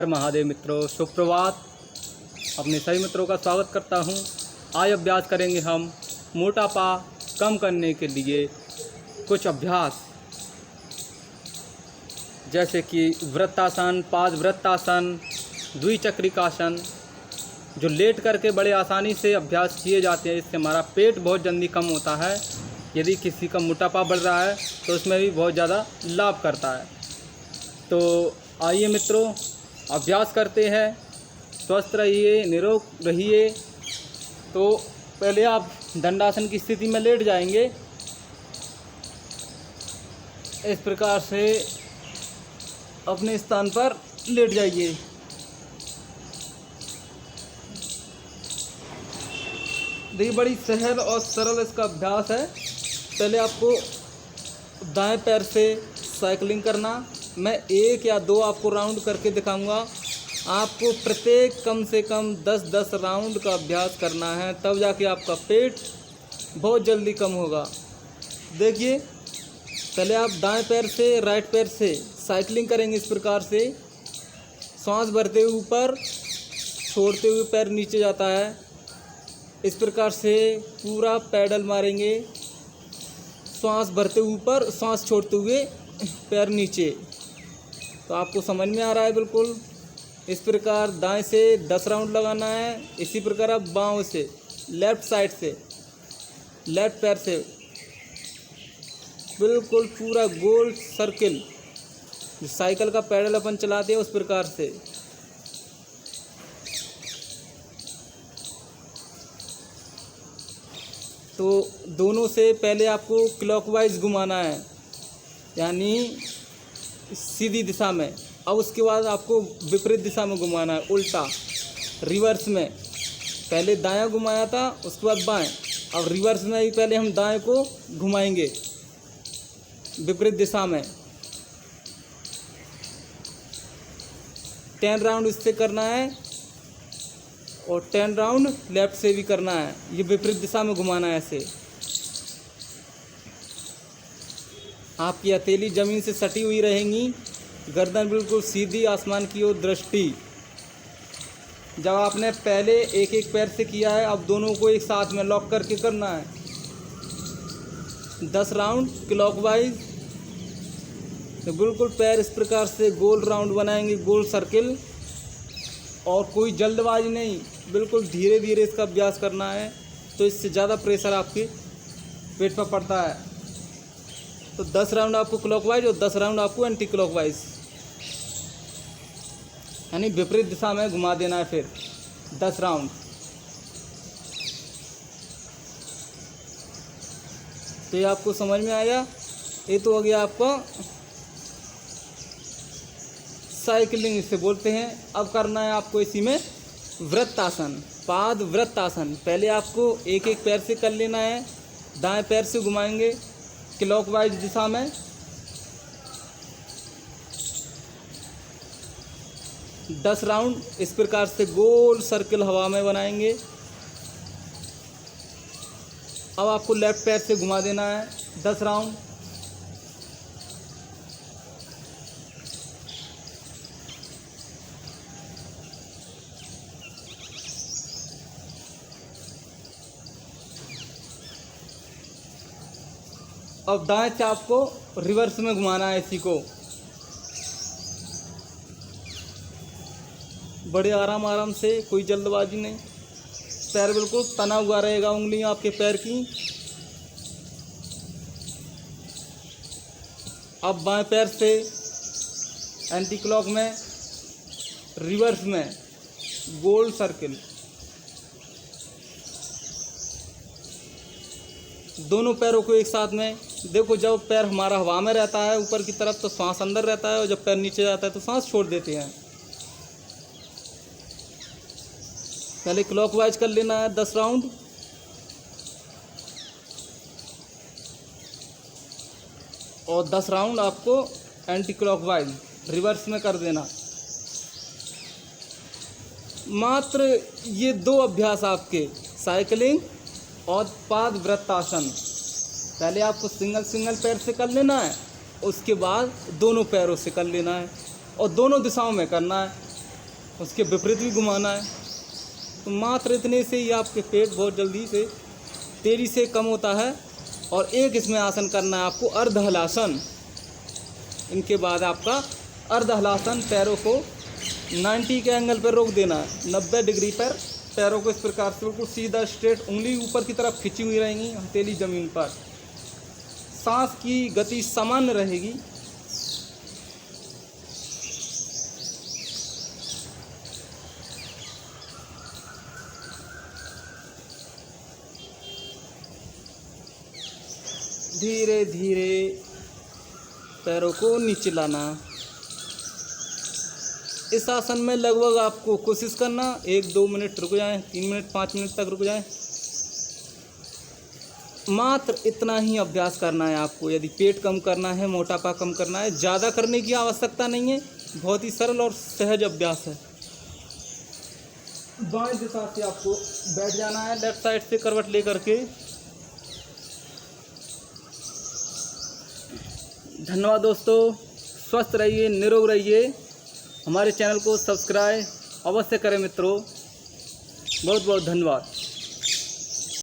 महादेव मित्रों, सुप्रभात। अपने सभी मित्रों का स्वागत करता हूं। आज अभ्यास करेंगे हम मोटापा कम करने के लिए कुछ अभ्यास, जैसे कि वृत्तासन, पाद वृत्तासन, द्विचक्रिकासन, जो लेट करके बड़े आसानी से अभ्यास किए जाते हैं। इससे हमारा पेट बहुत जल्दी कम होता है। यदि किसी का मोटापा बढ़ रहा है तो उसमें भी बहुत ज़्यादा लाभ करता है। तो आइए मित्रों, अभ्यास करते हैं। स्वस्थ रहिए, निरोग रहिए। तो पहले आप दंडासन की स्थिति में लेट जाएंगे। इस प्रकार से अपने स्थान पर लेट जाइए। देखिए, बड़ी सहज और सरल इसका अभ्यास है। पहले आपको दाएं पैर से साइकिलिंग करना। मैं 1 या 2 आपको राउंड करके दिखाऊंगा। आपको प्रत्येक कम से कम 10-10 राउंड का अभ्यास करना है, तब जाके आपका पेट बहुत जल्दी कम होगा। देखिए, पहले आप दाएं पैर से राइट पैर से साइकिलिंग करेंगे। इस प्रकार से सांस भरते हुए ऊपर, छोड़ते हुए पैर नीचे जाता है। इस प्रकार से पूरा पैडल मारेंगे। सांस भरते ऊपर, सांस छोड़ते हुए पैर नीचे। तो आपको समझ में आ रहा है बिल्कुल। इस प्रकार दाएं से 10 राउंड लगाना है। इसी प्रकार आप बाएं से, लेफ़्ट साइड से, लेफ़्ट पैर से बिल्कुल पूरा गोल सर्किल, साइकिल का पैडल अपन चलाते हैं उस प्रकार से। तो दोनों से पहले आपको क्लॉकवाइज घुमाना है, यानी सीधी दिशा में। अब उसके बाद आपको विपरीत दिशा में घुमाना है, उल्टा, रिवर्स में। पहले दायां घुमाया था, उसके बाद बाएं। अब रिवर्स में ही पहले हम दाएं को घुमाएंगे विपरीत दिशा में। 10 राउंड इससे करना है और 10 राउंड लेफ्ट से भी करना है। ये विपरीत दिशा में घुमाना है ऐसे। आपकी हथेली ज़मीन से सटी हुई रहेंगी, गर्दन बिल्कुल सीधी, आसमान की ओर दृष्टि। जब आपने पहले एक एक पैर से किया है, अब दोनों को एक साथ में लॉक करके करना है। 10 राउंड क्लॉकवाइज। तो बिल्कुल पैर इस प्रकार से गोल राउंड बनाएंगे, गोल सर्किल। और कोई जल्दबाजी नहीं, बिल्कुल धीरे धीरे इसका अभ्यास करना है। तो इससे ज़्यादा प्रेशर आपके पेट पर पड़ता है। तो 10 राउंड आपको क्लॉकवाइज और 10 राउंड आपको एंटी क्लॉकवाइज, यानी विपरीत दिशा में घुमा देना है। फिर 10 राउंड। तो ये आपको समझ में आया। ये तो हो गया आपका साइकिलिंग, इसे बोलते हैं। अब करना है आपको इसी में वृत्तासन, पाद वृत्तासन। पहले आपको एक एक पैर से कर लेना है। दाएं पैर से घुमाएंगे क्लॉकवाइज दिशा में। 10 राउंड इस प्रकार से गोल सर्किल हवा में बनाएंगे। अब आपको लेफ्ट पैर से घुमा देना है 10 राउंड। अब दाएं चाप को रिवर्स में घुमाना है इसी को। बड़े आराम आराम से, कोई जल्दबाजी नहीं। पैर बिल्कुल तना हुआ रहेगा, उंगलियां आपके पैर की। अब बाएं पैर से एंटी क्लॉक में, रिवर्स में गोल सर्किल। दोनों पैरों को एक साथ में। देखो, जब पैर हमारा हवा में रहता है ऊपर की तरफ तो सांस अंदर रहता है, और जब पैर नीचे जाता है तो सांस छोड़ देते हैं। पहले क्लॉकवाइज कर लेना है 10 राउंड। और 10 राउंड आपको एंटी क्लॉकवाइज रिवर्स में कर देना। मात्र ये 2 अभ्यास आपके, साइकिलिंग और पाद वृत्तासन। पहले आपको सिंगल पैर से कर लेना है, उसके बाद दोनों पैरों से कर लेना है। और दोनों दिशाओं में करना है। उसके विपरीत भी घुमाना है। तो मात्र इतने से ही आपके पेट बहुत जल्दी से तेज़ी से कम होता है। और एक इसमें आसन करना है आपको, अर्ध हलासन। इनके बाद आपका अर्ध हलासन, पैरों को 90 के एंगल पर रोक देना है, 90 डिग्री पर पैरों को इस प्रकार से बिल्कुल सीधा स्ट्रेट, उंगली ऊपर की तरफ खिंची हुई रहेंगी हथेली ज़मीन पर। सांस की गति सामान्य रहेगी। धीरे धीरे पैरों को नीचे लाना। इस आसन में लगभग आपको कोशिश करना 1-2 मिनट रुक जाएं, 3 मिनट 5 मिनट तक रुक जाएं। मात्र इतना ही अभ्यास करना है आपको। यदि पेट कम करना है, मोटापा कम करना है, ज़्यादा करने की आवश्यकता नहीं है। बहुत ही सरल और सहज अभ्यास है। बाएं दिशा से आपको बैठ जाना है, लेफ्ट साइड से करवट लेकर के। धन्यवाद दोस्तों, स्वस्थ रहिए, निरोग रहिए। हमारे चैनल को सब्सक्राइब अवश्य करें मित्रों। बहुत बहुत धन्यवाद।